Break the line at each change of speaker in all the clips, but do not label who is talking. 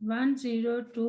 102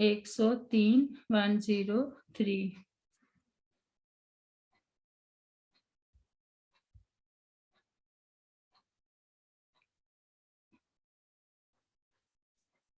103 103।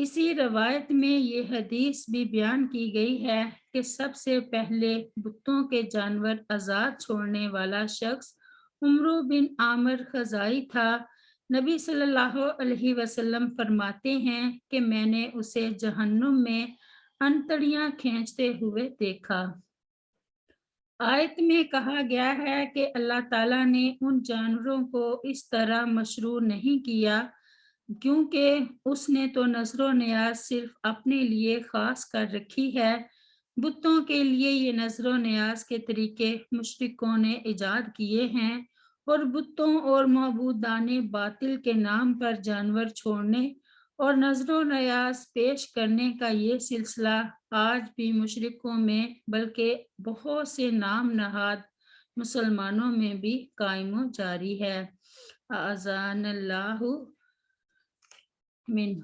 اسی روایت میں یہ حدیث بھی بیان کی گئی ہے کہ سب سے پہلے بتوں کے جانور آزاد چھوڑنے والا شخص عمرو بن عامر خزائی تھا۔ نبی صلی اللہ علیہ وسلم فرماتے ہیں کہ میں نے اسے جہنم میں انتڑیاں کھینچتے ہوئے دیکھا۔ آیت میں کہا گیا ہے کہ اللہ تعالیٰ نے ان جانوروں کو اس طرح مشروع نہیں کیا کیونکہ اس نے تو نظر و نیاز صرف اپنے لیے خاص کر رکھی ہے۔ بتوں کے لیے یہ نظر و نیاز کے طریقے مشرکوں نے ایجاد کیے ہیں، اور بتوں اور معبودان باطل کے نام پر جانور چھوڑنے اور نظر و نیاز پیش کرنے کا یہ سلسلہ آج بھی مشرکوں میں بلکہ بہت سے نام نہاد مسلمانوں میں بھی قائم و جاری ہے۔ اعاذنا اللہ منہ۔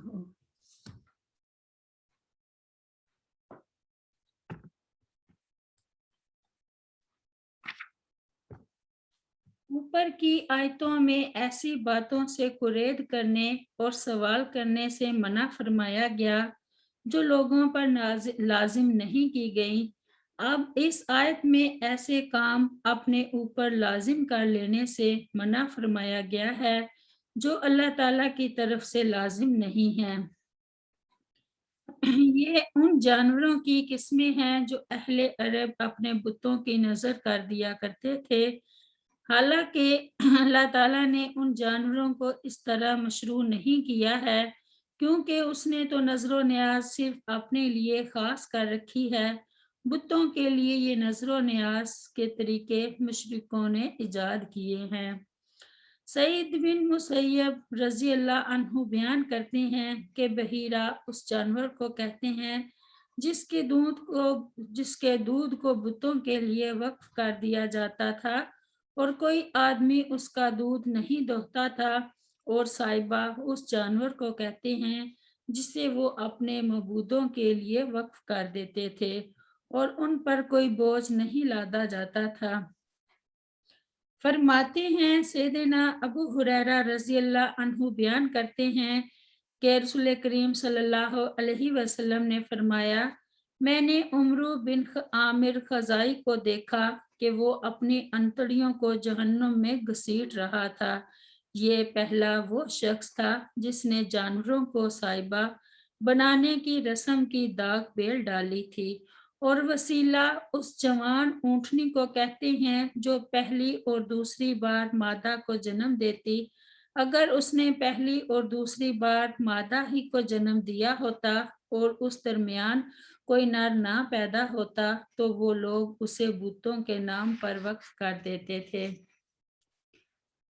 اوپر کی آیتوں میں ایسی باتوں سے قرید کرنے اور سوال کرنے سے منع فرمایا گیا جو لوگوں پر لازم نہیں کی گئی۔ اب اس آیت میں ایسے کام اپنے اوپر لازم کر لینے سے منع فرمایا گیا ہے جو اللہ تعالیٰ کی طرف سے لازم نہیں ہے۔ یہ ان جانوروں کی قسمیں ہیں جو اہل عرب اپنے بتوں کی نظر کر دیا کرتے تھے، حالانکہ اللہ تعالیٰ نے ان جانوروں کو اس طرح مشروع نہیں کیا ہے کیونکہ اس نے تو نظر و نیاز صرف اپنے لیے خاص کر رکھی ہے۔ بتوں کے لیے یہ نظر و نیاز کے طریقے مشرکوں نے ایجاد کیے ہیں۔ سعید بن مسیب رضی اللہ عنہ بیان کرتے ہیں کہ بحیرہ اس جانور کو کہتے ہیں جس کے دودھ کو بتوں کے لیے وقف کر دیا جاتا تھا اور کوئی آدمی اس کا دودھ نہیں دوہتا تھا، اور صائبہ اس جانور کو کہتے ہیں جسے وہ اپنے معبودوں کے لیے وقف کر دیتے تھے اور ان پر کوئی بوجھ نہیں لادا جاتا تھا۔ فرماتے ہیں سیدنا ابو ہریرہ رضی اللہ عنہ بیان کرتے ہیں کہ رسول کریم صلی اللہ علیہ وسلم نے فرمایا، میں نے عمرو بن عامر خزائی کو دیکھا کہ وہ اپنی انتڑیوں کو جہنم میں گھسیٹ رہا تھا۔ یہ پہلا وہ شخص تھا جس نے جانوروں کو صائبہ بنانے کی رسم کی داغ بیل ڈالی تھی، اور وسیلہ اس جوان اونٹنی کو کہتے ہیں جو پہلی اور دوسری بار مادہ کو جنم دیتی۔ اگر اس نے پہلی اور دوسری بار مادہ ہی کو جنم دیا ہوتا اور اس درمیان کوئی نر نہ پیدا ہوتا تو وہ لوگ اسے بتوں کے نام پر وقف کر دیتے تھے۔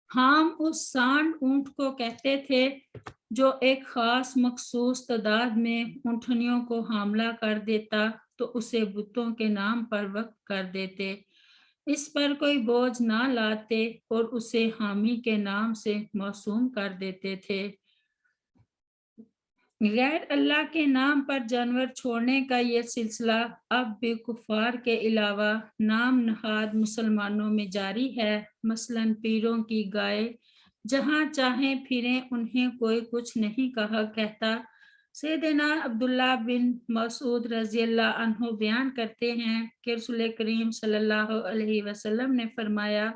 ہم اس سانڈ اونٹ کو کہتے تھے جو ایک خاص مخصوص تعداد میں اونٹنیوں کو حاملہ کر دیتا تو اسے بتوں کے نام پر وقف کر دیتے، اس پر کوئی بوجھ نہ لاتے اور اسے حامی کے نام سے موسوم کر دیتے تھے۔ غیر اللہ کے نام پر جانور چھوڑنے کا یہ سلسلہ اب بھی کفار کے علاوہ نام نہاد مسلمانوں میں جاری ہے۔ مثلاً پیروں کی گائے جہاں چاہیں پھریں، انہیں کوئی کچھ نہیں کہتا۔ سیدنا عبداللہ بن مسعود رضی اللہ عنہ بیان کرتے ہیں کہ رسول کریم صلی اللہ علیہ وسلم نے فرمایا،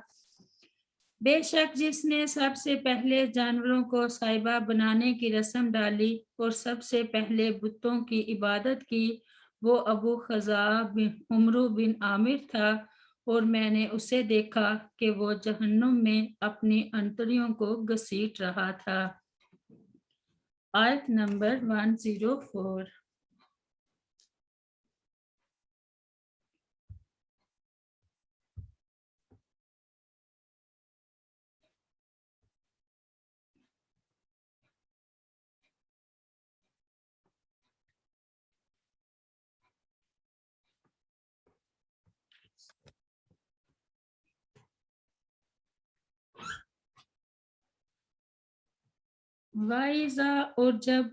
بے شک جس نے سب سے پہلے جانوروں کو صائبہ بنانے کی رسم ڈالی اور سب سے پہلے بتوں کی عبادت کی، وہ ابو خزاع عمرو بن عامر تھا، اور میں نے اسے دیکھا کہ وہ جہنم میں اپنی انتڑیوں کو گھسیٹ رہا تھا۔ آیت نمبر 104۔ وَإِذَا اور جب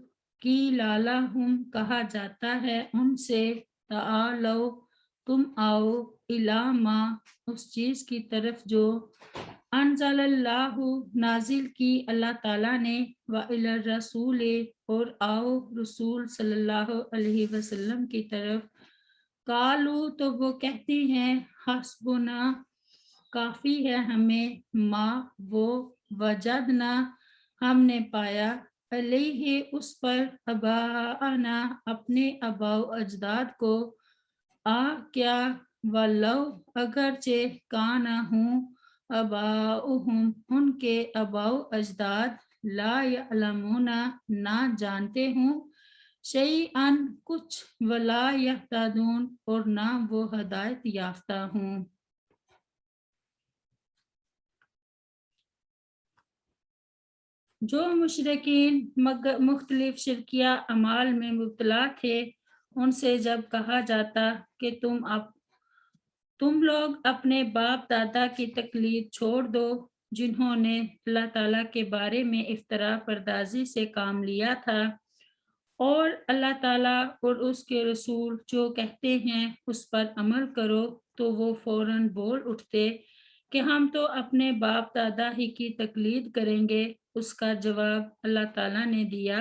قِیلَ لَهُمْ کہا جاتا ہے ان سے، تعالوا تم آؤ، اِلیٰ ما اس چیز کی طرف جو انزل اللہ نازل کی اللہ تعالیٰ نے، وَإِلَى الرَّسُولِ اور آؤ رسول صلی اللہ علیہ وسلم کی طرف، قالو تو وہ کہتے ہیں، حسبنا کافی ہے ہمیں، ما وہ، وجدنا ہم نے پایا، علیہ اس پر، اباءنا اپنے آباء و اجداد کو، کیا، ولو اگرچہ کانا ہوں، آباؤہم ان کے آباء و اجداد، لا یعلمون نہ جانتے ہوں، شیئن کچھ، ولا یہتدون اور نہ وہ ہدایت یافتہ ہوں۔ جو مشرکین مختلف شرکیہ اعمال میں مبتلا تھے، ان سے جب کہا جاتا کہ تم لوگ اپنے باپ دادا کی تقلید چھوڑ دو جنہوں نے اللہ تعالیٰ کے بارے میں افترا پردازی سے کام لیا تھا، اور اللہ تعالیٰ اور اس کے رسول جو کہتے ہیں اس پر عمل کرو، تو وہ فوراً بول اٹھتے کہ ہم تو اپنے باپ دادا ہی کی تقلید کریں گے۔ اس کا جواب اللہ تعالیٰ نے دیا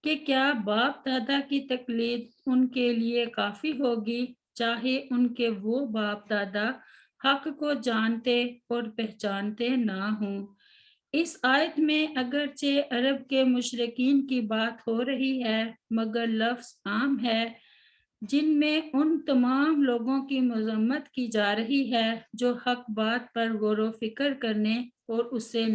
کہ کیا باپ دادا کی تقلید ان کے لیے کافی ہوگی، چاہے ان کے وہ باپ دادا حق کو جانتے اور پہچانتے نہ ہوں۔ اس آیت میں اگرچہ عرب کے مشرکین کی بات ہو رہی ہے، مگر لفظ عام ہے جن میں ان تمام لوگوں کی مذمت کی جا رہی ہے جو حق بات پر غور و فکر کرنے اور اسے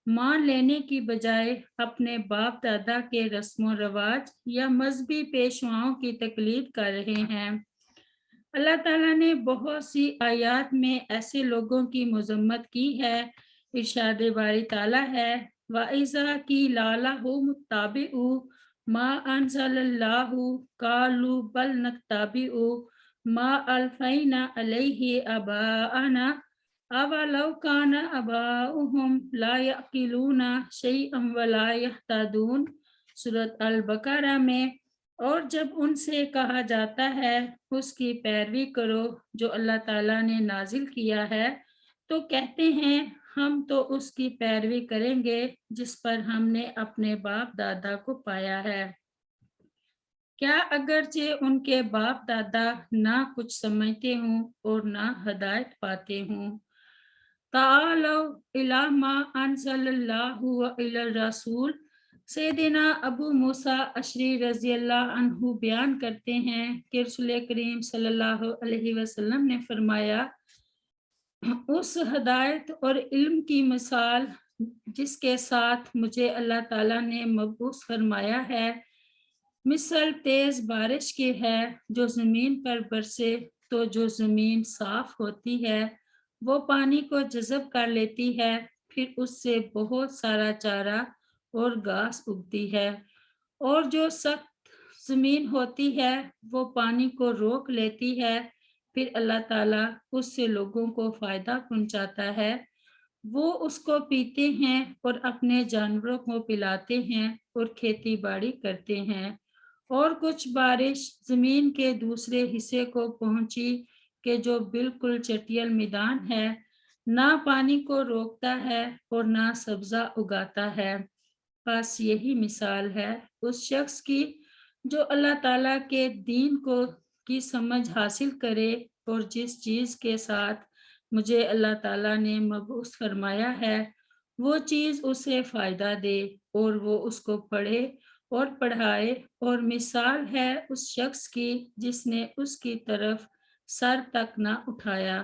مان لینے کی بجائے اپنے باپ دادا کے رسم و رواج یا مذہبی پیشواؤں کی تقلید کر رہے ہیں۔ اللہ تعالیٰ نے بہت سی آیات میں ایسے لوگوں کی مذمت کی ہے۔ ارشاد باری تعالیٰ ہے، وَإِذَا قِيلَ لَهُمُ اتَّبِعُوا مَا أَنزَلَ اللَّهُ قَالُوا بَلْ نَتَّبِعُ مَا أَلْفَيْنَا عَلَيْهِ آبَاءَنَا أَوَلَوْ كَانَ آبَاؤُهُمْ لَا يَعْقِلُونَ شَيْئًا وَلَا يَهْتَدُونَ سورۃ البقرہ میں، اور جب ان سے کہا جاتا ہے اس کی پیروی کرو جو اللہ تعالیٰ نے نازل کیا ہے، تو کہتے ہیں ہم تو اس کی پیروی کریں گے جس پر ہم نے اپنے باپ دادا کو پایا ہے۔ کیا اگرچہ ان کے باپ دادا نہ کچھ سمجھتے ہوں اور نہ ہدایت پاتے ہوں۔ تعالوا الی ما انزل اللہ والی الرسول، سیدنا ابو موسیٰ اشعری رضی اللہ عنہ بیان کرتے ہیں کہ رسول کریم صلی اللہ علیہ وسلم نے فرمایا، اس ہدایت اور علم کی مثال جس کے ساتھ مجھے اللہ تعالیٰ نے مبعوث فرمایا ہے، مثل تیز بارش کی ہے جو زمین پر برسے تو جو زمین صاف ہوتی ہے وہ پانی کو جذب کر لیتی ہے، پھر اس سے بہت سارا چارہ اور گھاس اگتی ہے، اور جو سخت زمین ہوتی ہے وہ پانی کو روک لیتی ہے، پھر اللہ تعالیٰ اس سے لوگوں کو فائدہ پہنچاتا ہے، وہ اس کو پیتے ہیں اور اپنے جانوروں کو پلاتے ہیں اور کھیتی باڑی کرتے ہیں۔ اور کچھ بارش زمین کے دوسرے حصے کو پہنچی کہ جو بالکل چٹیل میدان ہے، نہ پانی کو روکتا ہے اور نہ سبزہ اگاتا ہے، بس یہی مثال ہے اس شخص کی جو اللہ تعالیٰ کے دین کی سمجھ حاصل کرے اور جس چیز کے ساتھ مجھے اللہ تعالیٰ نے مبعوث فرمایا ہے وہ چیز اسے فائدہ دے اور وہ اس کو پڑھے اور پڑھائے، اور مثال ہے اس شخص کی جس نے اس کی طرف سر تک نہ اٹھایا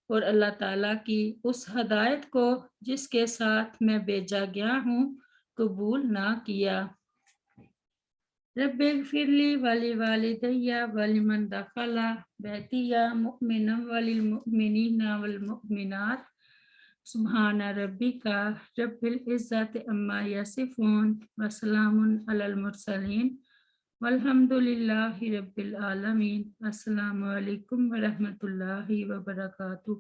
اور اللہ تعالیٰ کی اس ہدایت کو جس کے ساتھ میں بھیجا گیا ہوں قبول نہ کیا۔ رب اغفر لی ولوالدی ولمن دخل بیتی مؤمنا وللمؤمنین والمؤمنات سبحان ربک رب العزت عما یصفون وسلام علی المرسلین والحمد للہ رب العالمین۔ السلام علیکم ورحمۃ اللہ وبرکاتہ۔